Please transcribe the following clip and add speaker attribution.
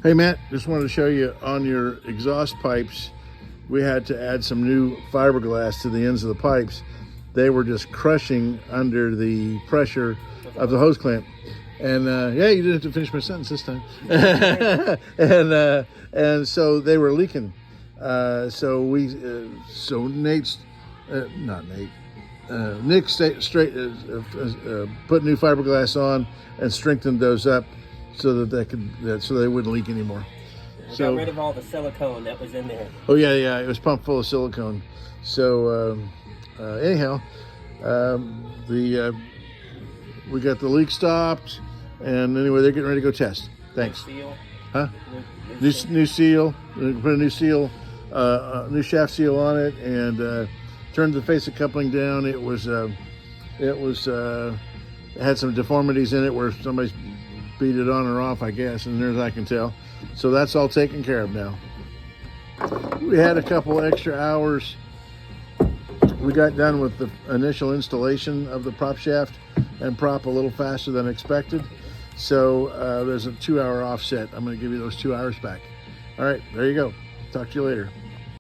Speaker 1: Hey Matt, just wanted to show you on your exhaust pipes, we had to add some new fiberglass to the ends of the pipes. They were just crushing under the pressure of the hose clamp. And yeah, you didn't have to finish my sentence this time. And so they were leaking. So Nate's, not Nate, Nick put new fiberglass on and strengthened those up so that so they wouldn't leak anymore.
Speaker 2: We got rid of all the silicone that was in there.
Speaker 1: Oh yeah, it was pumped full of silicone. So anyhow, we got the leak stopped, and anyway, they're getting ready to go test. Thanks.
Speaker 2: New seal.
Speaker 1: Huh? New seal. Put a new seal, new shaft seal on it, and turned the face of coupling down. It had some deformities in it where somebody's beat it on or off, I guess, and as I can tell. So that's all taken care of now. We had a couple extra hours. We got done with the initial installation of the prop shaft and prop a little faster than expected. So there's a 2-hour offset. I'm going to give you those 2 hours back. All right, there you go. Talk to you later.